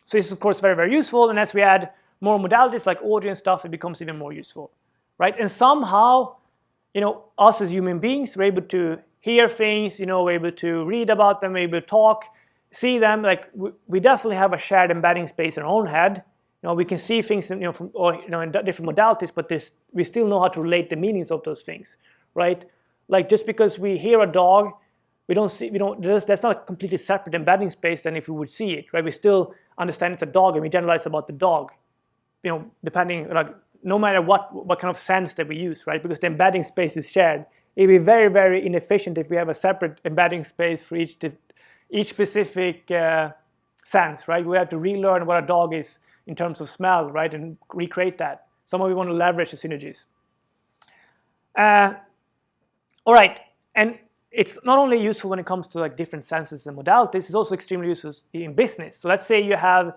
So this is of course very, very useful, and as we add more modalities like audio and stuff, it becomes even more useful, right? And somehow, us as human beings, we're able to hear things, we're able to read about them, we're able to talk, see them. Like we definitely have a shared embedding space in our own head. We can see things, in different modalities, but we still know how to relate the meanings of those things, right? Like just because we hear a dog, that's not a completely separate embedding space than if we would see it, right? We still understand it's a dog, and we generalize about the dog, depending, no matter what kind of sense that we use, right? Because the embedding space is shared. It'd be very, very inefficient if we have a separate embedding space for each specific sense, right? We have to relearn what a dog is in terms of smell, right, and recreate that. Somehow we want to leverage the synergies. All right, and it's not only useful when it comes to different senses and modalities, it's also extremely useful in business. So let's say you have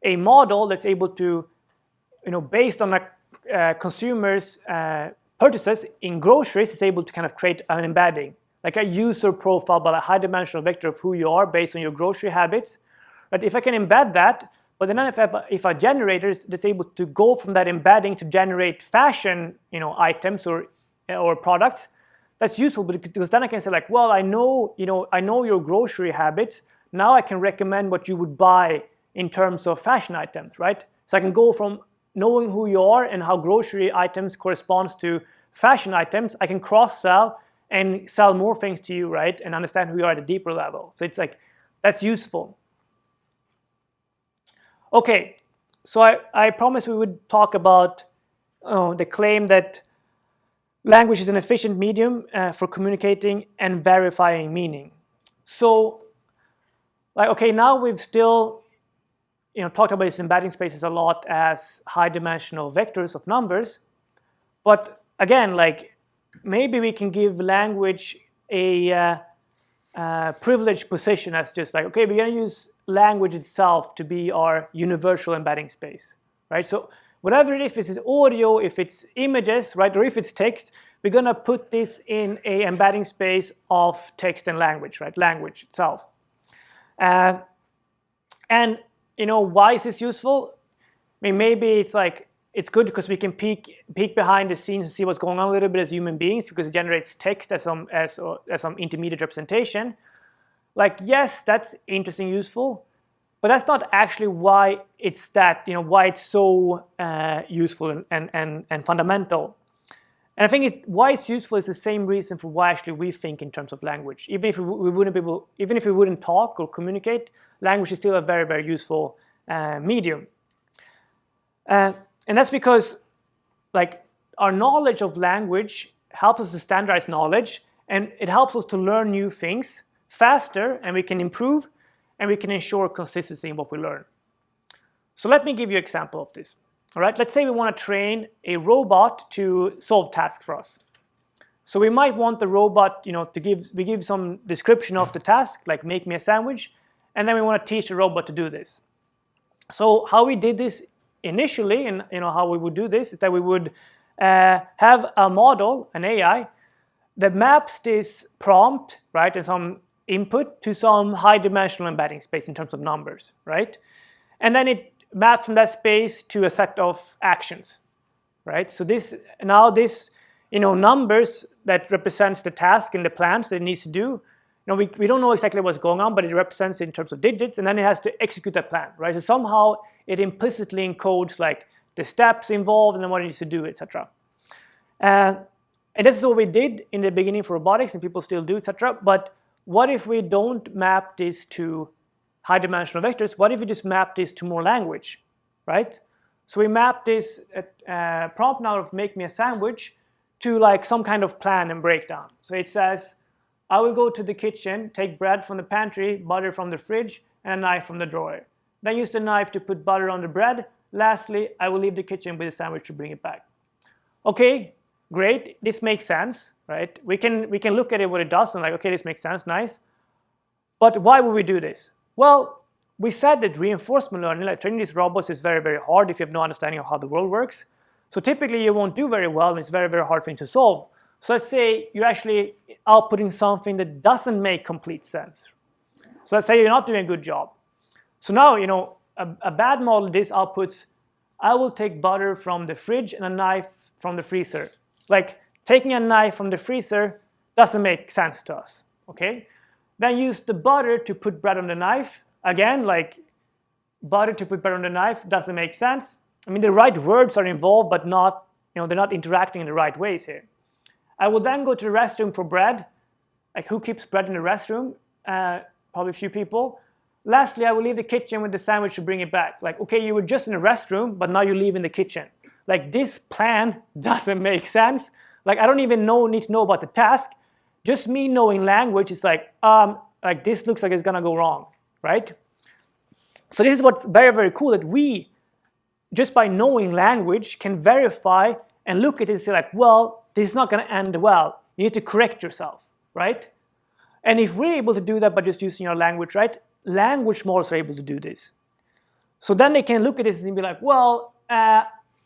a model that's able to, based on a consumer's purchases in groceries, it's able to kind of create an embedding, like a user profile, but a high-dimensional vector of who you are based on your grocery habits. But if I can embed that, but then if a generator that's able to go from that embedding to generate fashion, items or products, that's useful because then I can say well, I know your grocery habits. Now I can recommend what you would buy in terms of fashion items, right? So I can go from knowing who you are and how grocery items corresponds to fashion items, I can cross-sell and sell more things to you, right? And understand who you are at a deeper level. So it's that's useful. Okay, so I promised we would talk about the claim that language is an efficient medium for communicating and verifying meaning. So, okay, now we've still talked about these embedding spaces a lot as high-dimensional vectors of numbers, but again, maybe we can give language a privileged position as just okay, we're going to use language itself to be our universal embedding space, right? So whatever it is, if it's audio, if it's images, right, or if it's text, we're going to put this in a embedding space of text and language, right, language itself. And why is this useful? I mean, maybe it's it's good because we can peek behind the scenes and see what's going on a little bit as human beings because it generates text as some intermediate representation. Yes, that's interesting, useful, but that's not actually why it's why it's so useful and fundamental. And I think why it's useful is the same reason for why actually we think in terms of language. Even if we wouldn't talk or communicate, language is still a very, very useful medium. And that's because our knowledge of language helps us to standardize knowledge, and it helps us to learn new things faster, and we can improve, and we can ensure consistency in what we learn. So let me give you an example of this. All right, let's say we want to train a robot to solve tasks for us. So we might want the robot, to give some description of the task, like make me a sandwich, and then we want to teach the robot to do this. So how we did this initially, and how we would do this is that we would have a model, an AI, that maps this prompt, right, and some input to some high-dimensional embedding space in terms of numbers, right? And then it maps from that space to a set of actions, right? So this numbers that represents the task and the plans that it needs to do. We don't know exactly what's going on, but it represents it in terms of digits, and then it has to execute that plan, right? So somehow it implicitly encodes like the steps involved and then what it needs to do, etc. And this is what we did in the beginning for robotics, and people still do, etc. But what if we don't map this to high-dimensional vectors? What if we just map this to more language, right? So we map this prompt now of make me a sandwich to like some kind of plan and breakdown. So it says, I will go to the kitchen, take bread from the pantry, butter from the fridge, and a knife from the drawer. Then use the knife to put butter on the bread. Lastly, I will leave the kitchen with the sandwich to bring it back. Okay, great. This makes sense, right? We can look at it what it does and like, okay, this makes sense, nice. But why would we do this? Well, we said that reinforcement learning, like training these robots, is very, very hard if you have no understanding of how the world works. So typically you won't do very well, and it's very, very hard for you to solve. So let's say you're actually outputting something that doesn't make complete sense. So let's say you're not doing a good job. So now, a bad model, this outputs, I will take butter from the fridge and a knife from the freezer. Like taking a knife from the freezer doesn't make sense to us, okay? Then use the butter to put bread on the knife. Again, like butter to put bread on the knife doesn't make sense. I mean, the right words are involved, but not, they're not interacting in the right ways here. I will then go to the restroom for bread. Like who keeps bread in the restroom? Probably a few people. Lastly, I will leave the kitchen with the sandwich to bring it back. Like, okay, you were just in the restroom, but now you leave in the kitchen. Like this plan doesn't make sense. Like I don't even need to know about the task. Just me knowing language is like this looks like it's gonna go wrong, right? So this is what's very, very cool, that we, just by knowing language, can verify and look at it and say like, well, this is not going to end well. You need to correct yourself, right? And if we're able to do that by just using our language, right? Language models are able to do this. So then they can look at this and be like, well,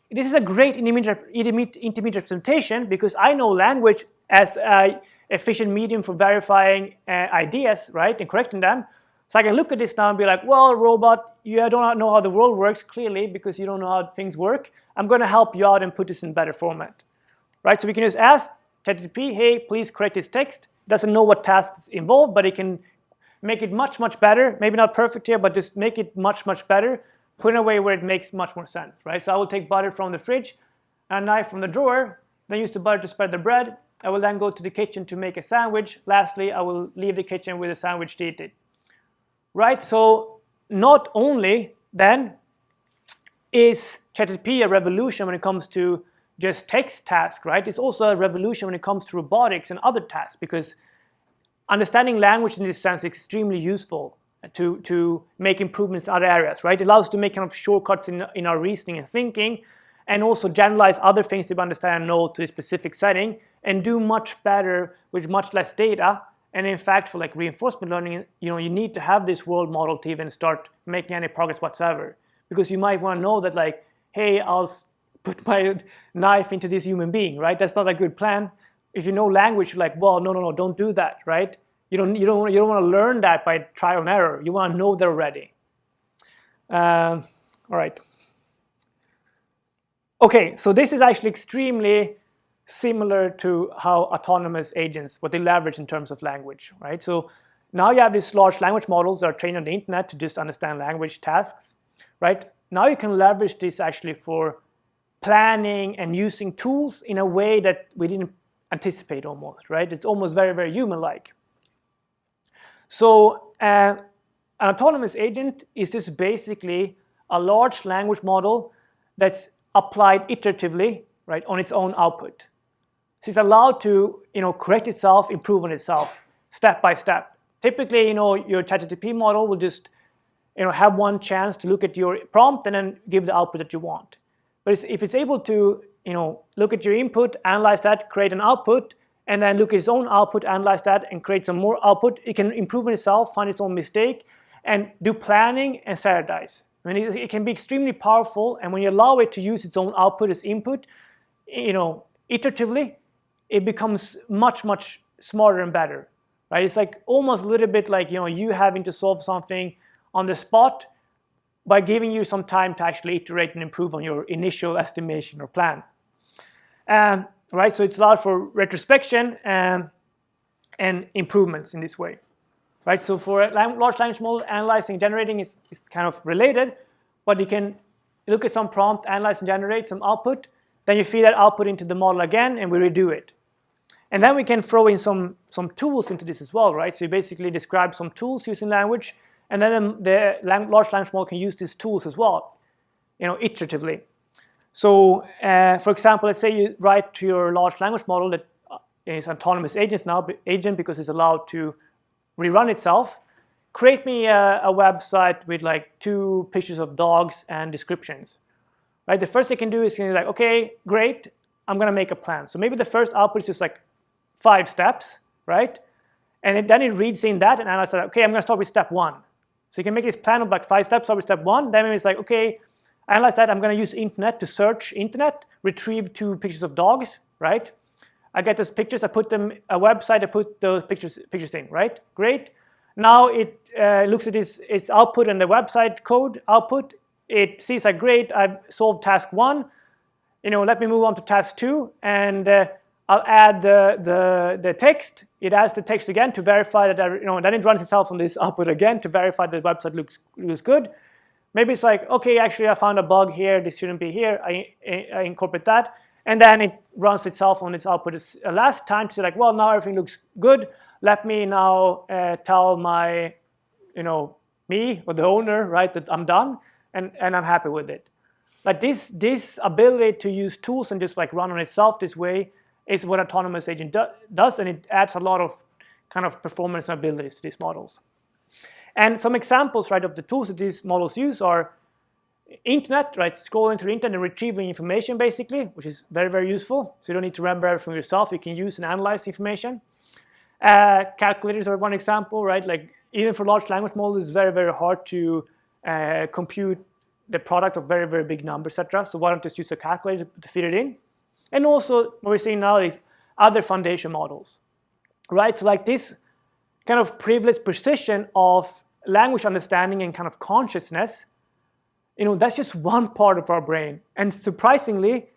this is a great intermediate representation because I know language as an efficient medium for verifying ideas, right, and correcting them. So I can look at this now and be like, well, robot, you don't know how the world works, clearly, because you don't know how things work. I'm going to help you out and put this in better format. Right? So we can just ask ChatGPT, hey, please correct this text. It doesn't know what tasks involved, but it can make it much, much better. Maybe not perfect here, but just make it much, much better. Put it in a way where it makes much more sense. Right? So I will take butter from the fridge, a knife from the drawer, then use the butter to spread the bread. I will then go to the kitchen to make a sandwich. Lastly, I will leave the kitchen with a sandwich to eat it. Right? So not only then is ChatGPT a revolution when it comes to just text tasks, right? It's also a revolution when it comes to robotics and other tasks, because understanding language in this sense is extremely useful to make improvements in other areas, right? It allows us to make kind of shortcuts in our reasoning and thinking, and also generalize other things to understand and know to a specific setting, and do much better with much less data. And in fact, for like reinforcement learning, you need to have this world model to even start making any progress whatsoever, because you might want to know that like, hey, I'll put my knife into this human being, right? That's not a good plan. If you know language, you're like, well, no, don't do that, right? You don't want to learn that by trial and error. You want to know that already. All right. Okay, so this is actually extremely similar to how autonomous agents, what they leverage in terms of language, right? So now you have these large language models that are trained on the internet to just understand language tasks, right? Now you can leverage this actually for planning and using tools in a way that we didn't anticipate almost, right? It's almost very, very human-like. So an autonomous agent is just basically a large language model that's applied iteratively, right, on its own output. So it's allowed to, correct itself, improve on itself, step by step. Typically, your ChatGPT model will just, have one chance to look at your prompt and then give the output that you want. But if it's able to, look at your input, analyze that, create an output, and then look at its own output, analyze that, and create some more output, it can improve on itself, find its own mistake, and do planning and standardize. I mean, it can be extremely powerful, and when you allow it to use its own output as input, iteratively, it becomes much, much smarter and better, right? It's like almost a little bit like, you having to solve something on the spot by giving you some time to actually iterate and improve on your initial estimation or plan. Right, so it's allowed for retrospection and improvements in this way. Right, so for a large language model, analyzing and generating is kind of related, but you can look at some prompt, analyze and generate some output, then you feed that output into the model again, and we redo it. And then we can throw in some tools into this as well, right? So you basically describe some tools using language, and then the large language model can use these tools as well, iteratively. So, for example, let's say you write to your large language model that is autonomous agent because it's allowed to rerun itself. Create me a website with like 2 pictures of dogs and descriptions. Right? The first thing it can do is like, okay, great, I'm gonna make a plan. So maybe the first output is just like 5 steps, right? And then it reads in that and analyzes, okay, I'm gonna start with step 1. So you can make this plan of like 5 steps, start with step 1. Then maybe it's like, okay, analyze that, I'm gonna use internet to search internet, retrieve 2 pictures of dogs, right? I get those pictures, I put them a website, I put those pictures in, right? Great. Now it looks at its output and the website code output. It sees like, great, I've solved task 1. Let me move on to task 2, and I'll add the text. It adds the text again to verify that, then it runs itself on this output again to verify that the website looks good. Maybe it's like, okay, actually I found a bug here, this shouldn't be here, I incorporate that. And then it runs itself on its output a last time to say like, well, now everything looks good. Let me now tell my, me or the owner, right, that I'm done and I'm happy with it. Like this ability to use tools and just like run on itself this way is what autonomous agent does, and it adds a lot of kind of performance and abilities to these models. And some examples, right, of the tools that these models use are internet, right, scrolling through internet and retrieving information basically, which is very, very useful. So you don't need to remember everything yourself. You can use and analyze information. Calculators are one example, right? Like even for large language models, it's very, very hard to compute the product of very, very big numbers, etc. So why don't you just use a calculator to feed it in? And also what we're seeing now is other foundation models, right? So like this kind of privileged precision of language understanding and kind of consciousness, that's just one part of our brain. And surprisingly,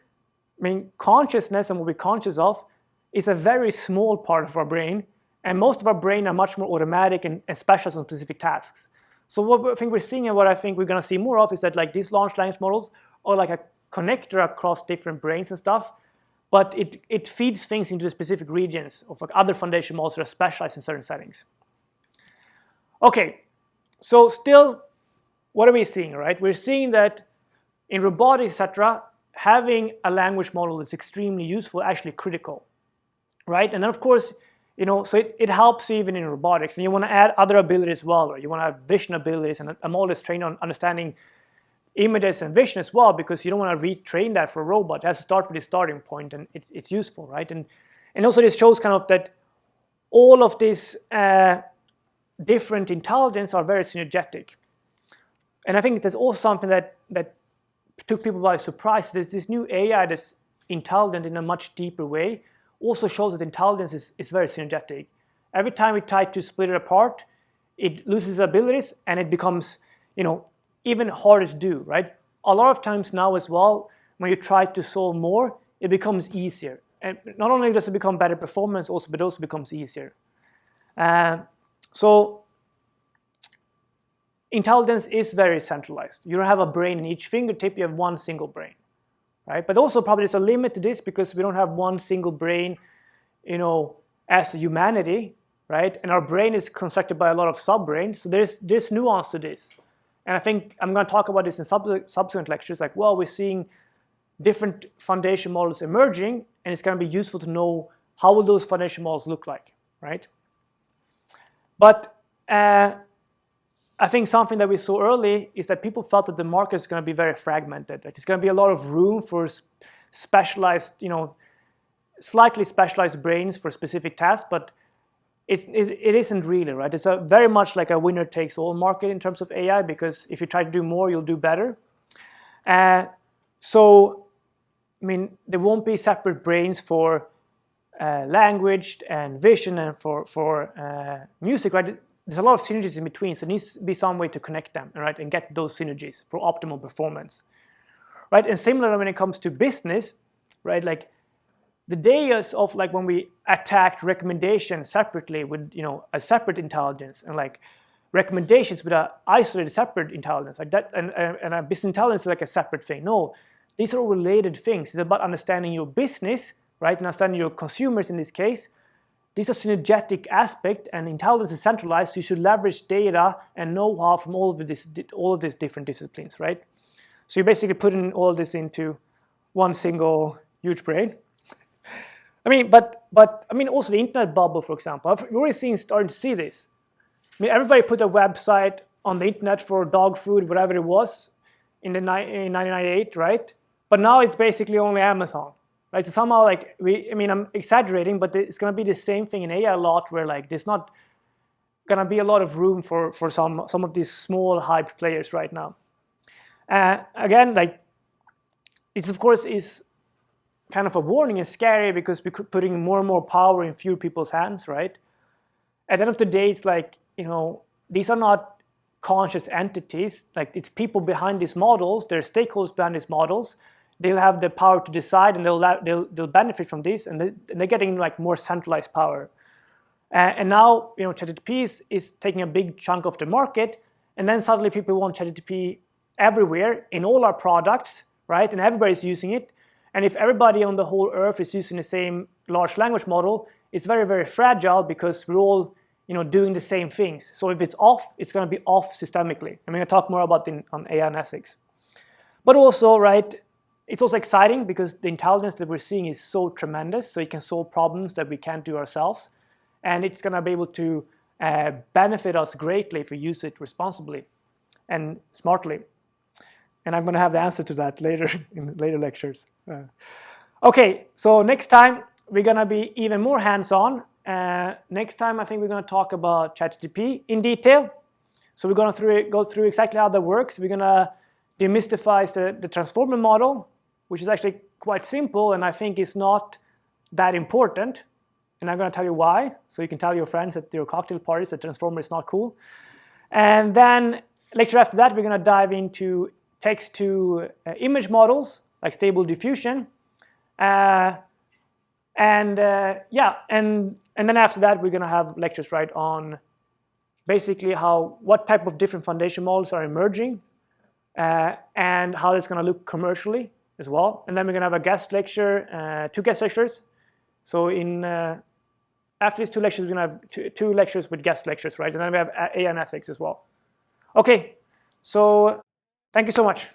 consciousness and what we're conscious of is a very small part of our brain, and most of our brain are much more automatic and specialized on specific tasks. So what I think we're seeing and what I think we're going to see more of is that like these large language models are like a connector across different brains and stuff, but it feeds things into the specific regions of like other foundation models that are specialized in certain settings. Okay, so still, what are we seeing, right? We're seeing that in robotics, etc., having a language model is extremely useful, actually critical, right? And then of course, so it helps even in robotics, and you want to add other abilities as well, right? You want to have vision abilities, and a model is trained on understanding images and vision as well, because you don't want to retrain that for a robot. It has to start with a starting point, and it's useful, right? And also this shows kind of that all of these different intelligence are very synergetic. And I think there's also something that took people by surprise. There's this new AI that's intelligent in a much deeper way, also shows that intelligence is very synergetic. Every time we try to split it apart, it loses abilities and it becomes, even harder to do, right? A lot of times now as well, when you try to solve more, it becomes easier. And not only does it become better performance, but it also becomes easier. So intelligence is very centralized. You don't have a brain in each fingertip, you have one single brain, right? But also probably there's a limit to this because we don't have one single brain, as humanity, right? And our brain is constructed by a lot of subbrains, so there's nuance to this. And I think I'm going to talk about this in subsequent lectures, like, well, we're seeing different foundation models emerging, and it's going to be useful to know how will those foundation models look like, right? But I think something that we saw early is that people felt that the market is going to be very fragmented. Right? There's going to be a lot of room for specialized, slightly specialized brains for specific tasks, but it isn't really, right? It's very much like a winner-takes-all market in terms of AI, because if you try to do more, you'll do better. So I mean, there won't be separate brains for language and vision and for music, right? There's a lot of synergies in between, so there needs to be some way to connect them, right, and get those synergies for optimal performance, right? And similarly, when it comes to business, right, like the days of like when we attacked recommendations separately with a separate intelligence and like recommendations with an isolated separate intelligence like that, and a business intelligence is like a separate thing. No, these are all related things. It's about understanding your business, right, and understanding your consumers in this case. These are synergetic aspects, and intelligence is centralized, so you should leverage data and know-how from all of these different disciplines, right? So you're basically putting all this into one single huge brain. I mean, but I mean, also the internet bubble, for example. We're already starting to see this. I mean, everybody put a website on the internet for dog food, whatever it was, in 1998, right? But now it's basically only Amazon. Right, so somehow, like I mean, I'm exaggerating, but it's going to be the same thing in AI a lot, where like there's not going to be a lot of room for some of these small hyped players right now. Again, like this of course is kind of a warning and scary because we're putting more and more power in fewer people's hands, right? At the end of the day, it's like these are not conscious entities. Like it's people behind these models. There are stakeholders behind these models. They'll have the power to decide, and they'll benefit from this, and they're getting like more centralized power. And now ChatGPT is taking a big chunk of the market, and then suddenly people want ChatGPT everywhere in all our products, right? And everybody's using it. And if everybody on the whole earth is using the same large language model, it's very, very fragile because we're all doing the same things. So if it's off, it's going to be off systemically. I'm going to talk more about on AI and ethics. But also, right, it's also exciting because the intelligence that we're seeing is so tremendous, so it can solve problems that we can't do ourselves. And it's going to be able to benefit us greatly if we use it responsibly and smartly. And I'm going to have the answer to that later in later lectures. Okay, so next time we're going to be even more hands-on. Next time I think we're going to talk about ChatGPT in detail. So we're going to go through exactly how that works. We're going to demystify the transformer model, which is actually quite simple, and I think is not that important. And I'm going to tell you why, so you can tell your friends at your cocktail parties that transformer is not cool. And then lecture after that, we're going to dive into text-to-image models, like Stable Diffusion. Yeah, and then after that, we're going to have lectures right on basically what type of different foundation models are emerging, and how it's going to look commercially as well. And then we're going to have a guest lecture, 2 guest lectures. So after these 2 lectures, we're going to have two lectures with guest lectures, right? And then we have AI and ethics as well. Okay, so thank you so much.